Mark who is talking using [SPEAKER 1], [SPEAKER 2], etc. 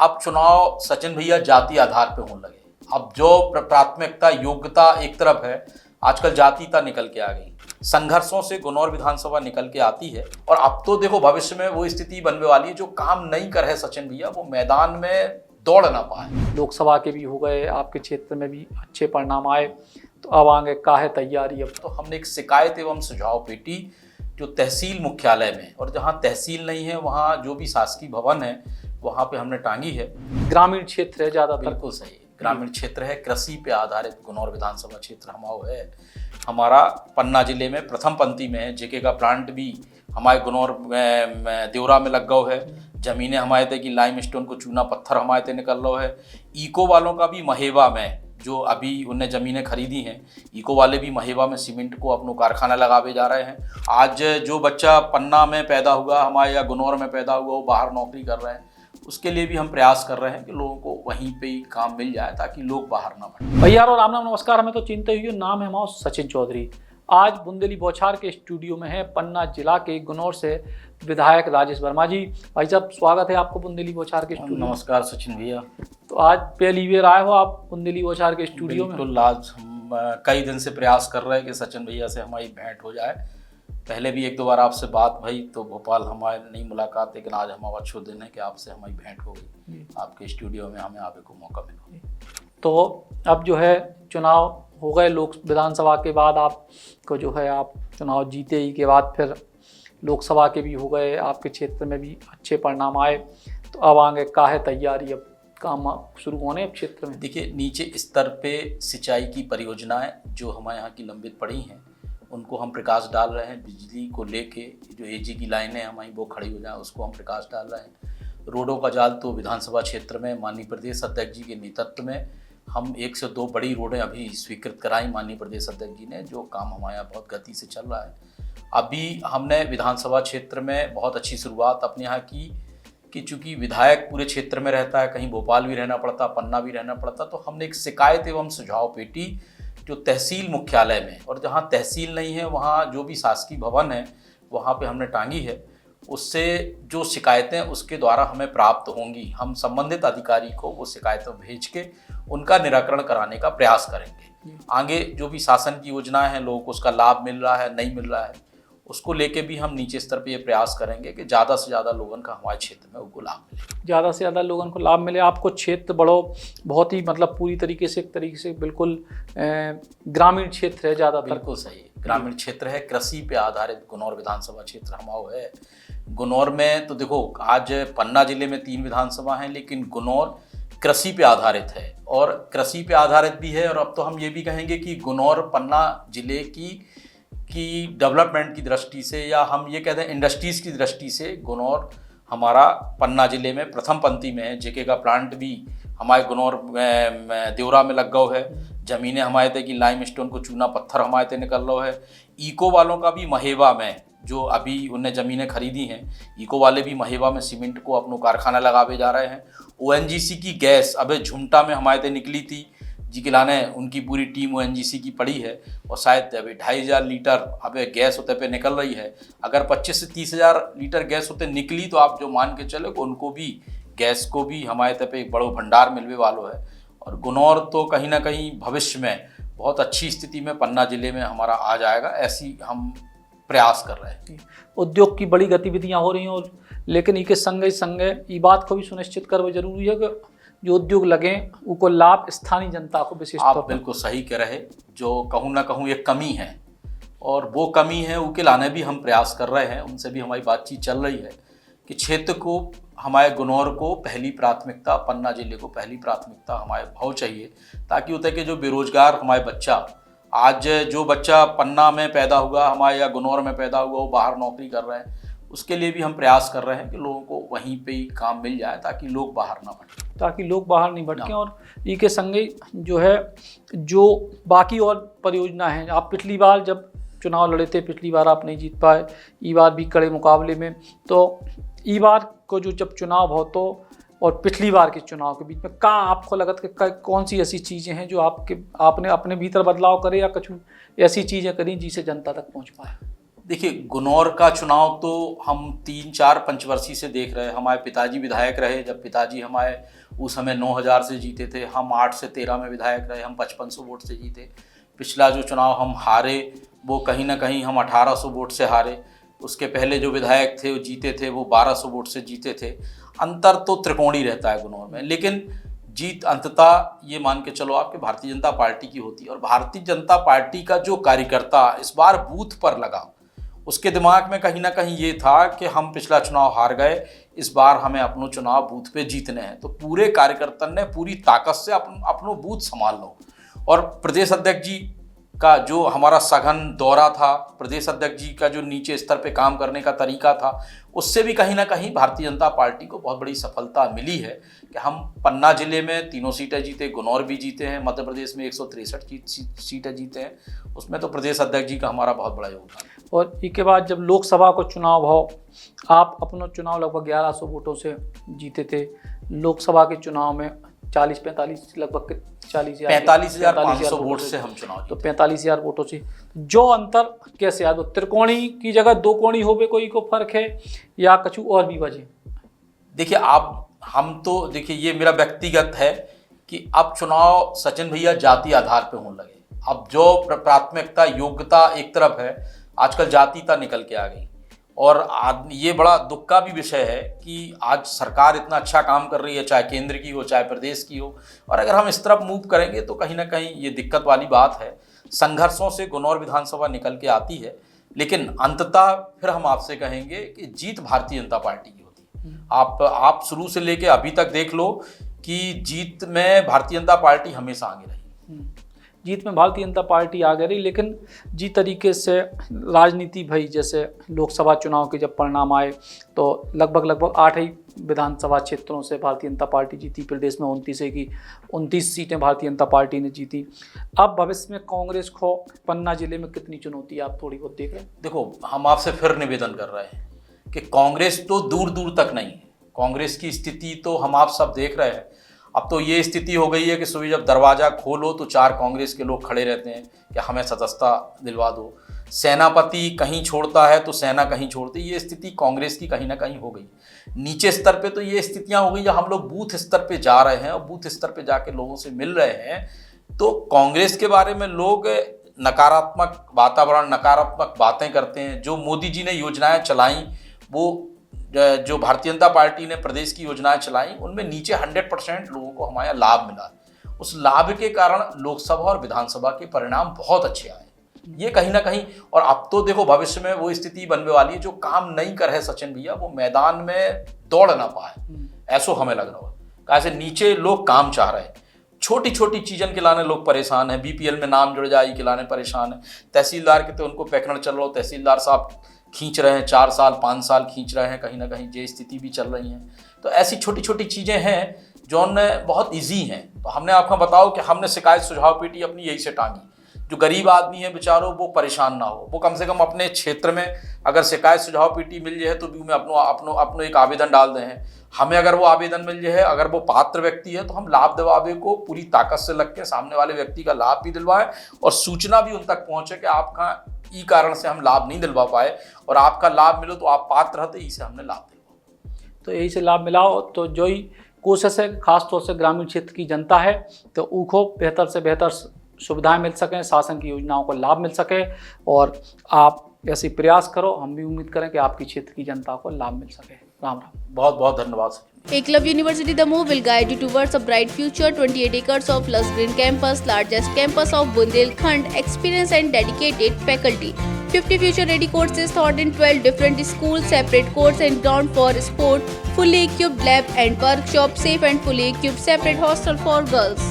[SPEAKER 1] अब चुनाव सचिन भैया जाति आधार पे होने लगे। अब जो प्राथमिकता योग्यता एक तरफ है, आजकल जातीयता निकल के आ गई। संघर्षों से गुनौर विधानसभा निकल के आती है और अब तो देखो भविष्य में वो स्थिति बनने वाली है, जो काम नहीं कर है सचिन भैया वो मैदान में दौड़ ना पाए।
[SPEAKER 2] लोकसभा के भी हो गए, आपके क्षेत्र में भी अच्छे परिणाम आए, तो अब आगे का है तैयारी? अब
[SPEAKER 1] तो हमने एक शिकायत एवं सुझाव पेटी जो तहसील मुख्यालय में, और जहाँ तहसील नहीं है वहाँ जो भी शासकीय भवन है वहाँ पे हमने टांगी है।
[SPEAKER 2] ग्रामीण क्षेत्र है ज़्यादातर।
[SPEAKER 1] बिल्कुल सही, ग्रामीण क्षेत्र है, कृषि पे आधारित गुनौर विधानसभा क्षेत्र हमारा है। हमारा पन्ना जिले में प्रथम पंक्ति में है। जेके का प्लांट भी हमारे गुनौर देवरा में लग गया है। जमीनें हमारे थे कि लाइम स्टोन को चूना पत्थर हमारे थे निकल रहा है। इको वालों का भी महेवा में जो अभी उनने ज़मीनें खरीदी हैं, इको वाले भी महेवा में सीमेंट को अपना कारखाना लगावे जा रहे हैं। आज जो बच्चा पन्ना में पैदा हुआ हमारे या गुनौर में पैदा हुआ वो बाहर नौकरी कर रहे हैं, उसके लिए भी हम प्रयास कर रहे हैं कि लोगों को वहीं पे ही काम मिल जाए ताकि लोग बाहर ना बढ़ें।
[SPEAKER 2] भैया और राम नाम नमस्कार। हमें तो चिंता हुई, नाम है हमारा सचिन चौधरी। आज बुंदेली बौछार के स्टूडियो में है पन्ना जिला के गुनौर से विधायक राजेश वर्मा जी। भाई साहब स्वागत है आपको बुंदेली बौछार के स्टूडियो।
[SPEAKER 1] नमस्कार सचिन भैया।
[SPEAKER 2] तो आज पहली बार आए हो आप बुंदेली बौछार के स्टूडियो में?
[SPEAKER 1] बिल्कुल, आज हम कई दिन से प्रयास कर रहे हैं कि सचिन भैया से हमारी भेंट हो जाए। पहले भी एक दो बार आपसे बात भई तो भोपाल हमारी नहीं मुलाकात, लेकिन आज हमारा अच्छो दिन है कि आपसे हमारी भेंट हो गई। आपके स्टूडियो में हमें आने को मौका मिला।
[SPEAKER 2] तो अब जो है चुनाव हो गए लोक विधानसभा के बाद, आपको जो है आप चुनाव जीते ही के बाद फिर लोकसभा के भी हो गए, आपके क्षेत्र में भी अच्छे परिणाम आए, तो अब आगे का है तैयारी? अब काम शुरू होने क्षेत्र में?
[SPEAKER 1] देखिए, नीचे स्तर पे सिंचाई की परियोजनाएं जो हमारे यहाँ की लंबित पड़ी हैं उनको हम प्रकाश डाल रहे हैं। बिजली को लेके जो एजी की लाइनें हमारी वो खड़ी हो जाए उसको हम प्रकाश डाल रहे हैं। रोडों का जाल तो विधानसभा क्षेत्र में माननीय प्रदेश अध्यक्ष जी के नेतृत्व में हम 1 से 2 बड़ी रोडें अभी स्वीकृत कराई माननीय प्रदेश अध्यक्ष जी ने, जो काम हमारे यहाँ बहुत गति से चल रहा है। अभी हमने विधानसभा क्षेत्र में बहुत अच्छी शुरुआत अपने यहाँ की कि चूँकि विधायक पूरे क्षेत्र में रहता है, कहीं भोपाल भी रहना पड़ता, पन्ना भी रहना पड़ता, तो हमने एक शिकायत एवं सुझाव पेटी जो तहसील मुख्यालय में, और जहाँ तहसील नहीं है वहाँ जो भी शासकीय भवन है वहाँ पे हमने टांगी है। उससे जो शिकायतें उसके द्वारा हमें प्राप्त होंगी, हम संबंधित अधिकारी को वो शिकायतें भेज के उनका निराकरण कराने का प्रयास करेंगे। आगे जो भी शासन की योजनाएं हैं, लोगों को उसका लाभ मिल रहा है नहीं मिल रहा है, उसको लेके भी हम नीचे स्तर पे ये प्रयास करेंगे कि ज़्यादा से ज़्यादा लोगों का हमारे क्षेत्र में उनको लाभ मिले।
[SPEAKER 2] ज़्यादा से ज़्यादा लोगों को लाभ मिले। आपको क्षेत्र बड़ो बहुत ही मतलब पूरी तरीके से, एक तरीके से बिल्कुल ग्रामीण क्षेत्र है ज़्यादातर।
[SPEAKER 1] बिल्कुल सही, ग्रामीण क्षेत्र है, कृषि पे आधारित गुनौर विधानसभा क्षेत्र हमारा है। गुनौर में तो देखो आज पन्ना जिले में 3 विधानसभा हैं, लेकिन गुनौर कृषि पे आधारित है और कृषि पे आधारित भी है। और अब तो हम ये भी कहेंगे कि गुनौर पन्ना जिले की डेवलपमेंट की दृष्टि से, या हम ये कहते हैं इंडस्ट्रीज़ की दृष्टि से, गुनौर हमारा पन्ना जिले में प्रथम पंक्ति में है। जेके का प्लांट भी हमारे गुनौर देवरा में लग गया है। ज़मीनें हमारे थे कि लाइम स्टोन को चूना पत्थर हमारे थे निकल रहा है। इको वालों का भी महेवा में जो अभी उनने ज़मीनें खरीदी हैं, इको वाले भी महेवा में सीमेंट को अपना कारखाना लगावे जा रहे हैं। ओएनजीसी की गैस अबे झुमटा में हमारे थे निकली थी, जी किलाने उनकी पूरी टीम ओएनजीसी की पड़ी है और शायद अभी 2,500 लीटर अबे गैस होते पे निकल रही है। अगर 25 से 30,000 लीटर गैस होते निकली तो आप जो मान के चले उनको भी गैस को भी हमारे तक एक बड़ो भंडार मिलने वालों है। और गुनौर तो कहीं ना कहीं भविष्य में बहुत अच्छी स्थिति में पन्ना जिले में हमारा आ जाएगा, ऐसी हम प्रयास कर रहे हैं।
[SPEAKER 2] उद्योग की बड़ी गतिविधियां हो रही हैं, और लेकिन इसके संगे संगे ये बात को भी सुनिश्चित करना जरूरी है कि जो उद्योग लगे उनको लाभ स्थानीय जनता को विशेष तौर पर।
[SPEAKER 1] आप बिल्कुल सही कह रहे, जो कहूँ ना कहूँ एक कमी है और वो कमी है उनके लाने भी हम प्रयास कर रहे हैं। उनसे भी हमारी बातचीत चल रही है कि क्षेत्र को, हमारे गुनौर को पहली प्राथमिकता, पन्ना जिले को पहली प्राथमिकता हमारे भाव चाहिए, ताकि होता है कि जो बेरोजगार हमारे बच्चा, आज जो बच्चा पन्ना में पैदा हुआ हमारे या गुनौर में पैदा हुआ वो बाहर नौकरी कर रहे हैं, उसके लिए भी हम प्रयास कर रहे हैं कि लोगों को वहीं पे ही काम मिल जाए ताकि लोग बाहर ना भटकें।
[SPEAKER 2] ताकि लोग बाहर नहीं भटकें। और इसके संगे जो है जो बाकी और परियोजना हैं, आप पिछली बार जब चुनाव लड़े थे, पिछली बार आप नहीं जीत पाए, ई बार भी कड़े मुकाबले में, तो ई बार को जो जब चुनाव हो तो और पिछली बार के चुनाव के बीच में का आपको लगत कि कौन सी ऐसी चीज़ें हैं जो आपने अपने भीतर बदलाव करे या कुछ ऐसी चीज़ें करी जिससे जनता तक पहुंच पाए?
[SPEAKER 1] देखिए, गुनौर का चुनाव तो हम 3-4 पंचवर्षीय से देख रहे हैं। हमारे पिताजी विधायक रहे, जब पिताजी हमारे उस समय 9,000 से जीते थे, हम 8 से 13 में विधायक रहे, हम 5500 वोट से जीते। पिछला जो चुनाव हम हारे वो कहीं ना कहीं हम 1800 वोट से हारे। उसके पहले जो विधायक थे वो जीते थे, वो 1200 वोट से जीते थे। अंतर तो त्रिकोणीय रहता है गुनौर में, लेकिन जीत अंततः ये मान के चलो आपके भारतीय जनता पार्टी की होती है। और भारतीय जनता पार्टी का जो कार्यकर्ता इस बार बूथ पर लगा, उसके दिमाग में कहीं ना कहीं ये था कि हम पिछला चुनाव हार गए, इस बार हमें अपनो चुनाव बूथ पे जीतने हैं। तो पूरे कार्यकर्ता ने पूरी ताकत से अपनो बूथ संभाल लो। और प्रदेश अध्यक्ष जी का जो हमारा सघन दौरा था, प्रदेश अध्यक्ष जी का जो नीचे स्तर पे काम करने का तरीका था, उससे भी कहीं ना कहीं भारतीय जनता पार्टी को बहुत बड़ी सफलता मिली है कि हम पन्ना जिले में 3 सीटें जीते, गुनौर भी जीते हैं, मध्य प्रदेश में 163 सीटें जीते हैं। उसमें तो प्रदेश अध्यक्ष जी का हमारा बहुत बड़ा योगदान है।
[SPEAKER 2] और इसके बाद जब लोकसभा को चुनाव हो, आप अपना चुनाव लगभग 1100 वोटों से जीते थे। लोकसभा के चुनाव में 40-45 लगभग
[SPEAKER 1] 45,500 वोट से हम चुनाव,
[SPEAKER 2] तो 45,000 वोटों से जो अंतर कैसे आया? त्रिकोणी की जगह 2 कोणी हो गए, कोई को फर्क है या कछु और भी वजह?
[SPEAKER 1] देखिए, आप हम तो देखिए ये मेरा व्यक्तिगत है कि अब चुनाव सचिन भैया जाति आधार पे होने लगे। अब जो प्राथमिकता योग्यता एक तरफ है, आजकल जातीयता निकल के आ गई। और ये बड़ा दुख का भी विषय है कि आज सरकार इतना अच्छा काम कर रही है, चाहे केंद्र की हो चाहे प्रदेश की हो, और अगर हम इस तरफ मूव करेंगे तो कहीं ना कहीं ये दिक्कत वाली बात है। संघर्षों से गुनौर विधानसभा निकल के आती है, लेकिन अंततः फिर हम आपसे कहेंगे कि जीत भारतीय जनता पार्टी की होती है। आप शुरू से लेके अभी तक देख लो कि जीत में भारतीय जनता पार्टी हमेशा आगे रही।
[SPEAKER 2] जीत में भारतीय जनता पार्टी आगे रही, लेकिन जिस तरीके से राजनीति भई, जैसे लोकसभा चुनाव के जब परिणाम आए तो लगभग 8 ही विधानसभा क्षेत्रों से भारतीय जनता पार्टी जीती। प्रदेश में 29 सीटें भारतीय जनता पार्टी ने जीती। अब भविष्य में कांग्रेस को पन्ना जिले में कितनी चुनौती आप थोड़ी बहुत देख रहे हैं?
[SPEAKER 1] देखो, हम आपसे फिर निवेदन कर रहे हैं कि कांग्रेस तो दूर दूर तक नहीं है। कांग्रेस की स्थिति तो हम आप सब देख रहे हैं। अब तो ये स्थिति हो गई है कि सुबह जब दरवाज़ा खोलो तो 4 कांग्रेस के लोग खड़े रहते हैं कि हमें सदस्यता दिलवा दो। सेनापति कहीं छोड़ता है तो सेना कहीं छोड़ती है। ये स्थिति कांग्रेस की कहीं ना कहीं हो गई। नीचे स्तर पे तो ये स्थितियां हो गई जब हम लोग बूथ स्तर पे जा रहे हैं और बूथ स्तर पे जाके लोगों से मिल रहे हैं तो कांग्रेस के बारे में लोग नकारात्मक वातावरण, नकारात्मक बातें करते हैं। जो मोदी जी ने योजनाएं चलाई, वो जो भारतीय जनता पार्टी ने प्रदेश की योजनाएं चलाई, उनमें नीचे 100% लोगों को हमारा लाभ मिला। उस लाभ के कारण लोकसभा और विधानसभा के परिणाम बहुत अच्छे आए। ये कहीं ना कहीं, और अब तो देखो भविष्य में वो स्थिति बनने वाली है, जो काम नहीं कर है सचिन भैया वो मैदान में दौड़ ना पाए, ऐसा हमें लग रहा है। कैसे नीचे लोग काम चाह रहे हैं, छोटी छोटी चीज़न के लाने लोग परेशान हैं। बीपीएल में नाम जुड़ जाए के लाने परेशान है। तहसीलदार के तो उनको पैकड़ चल रहा हो, तहसीलदार साहब खींच रहे हैं, 4 साल 5 साल खींच रहे हैं, कहीं ना कहीं ये स्थिति भी चल रही है। तो ऐसी छोटी छोटी चीज़ें हैं जो बहुत ईजी हैं। तो हमने आपको बताओ कि हमने शिकायत सुझाव पेटी अपनी यही से टांगी। जो गरीब आदमी है बेचारों, वो परेशान ना हो, वो कम से कम अपने क्षेत्र में अगर शिकायत सुझाव पेटी मिल जाए तो भी में अपनो एक आवेदन डाल दें हैं। हमें अगर वो आवेदन मिल जाए, अगर वो पात्र व्यक्ति है तो हम लाभ दिलवावे को पूरी ताकत से लग के सामने वाले व्यक्ति का लाभ भी दिलवाएं और सूचना भी उन तक पहुंचे कि आपका ई कारण से हम लाभ नहीं दिलवा पाए और आपका लाभ मिलो तो आप पात्र रहते, इसे हमने लाभ दिलवाओ।
[SPEAKER 2] तो यही से लाभ मिलाओ। तो जो ही कोशिश है खासतौर से ग्रामीण क्षेत्र की जनता है तो उनको बेहतर से बेहतर सुविधाएं मिल सकें, शासन की योजनाओं को लाभ मिल सके, और आप ऐसे प्रयास करो। हम भी उम्मीद करें कि आपकी क्षेत्र की जनता को लाभ मिल सके। राम राम।
[SPEAKER 1] बहुत बहुत धन्यवाद।
[SPEAKER 3] Eklavya University Damoh will guide you towards a bright future. 28 acres of lush green campus, largest campus of Bundelkhand, experienced and dedicated faculty. 50 future-ready courses taught in 12 different schools, separate courts and ground for sport, fully equipped lab and workshop, safe and fully equipped separate hostel for girls.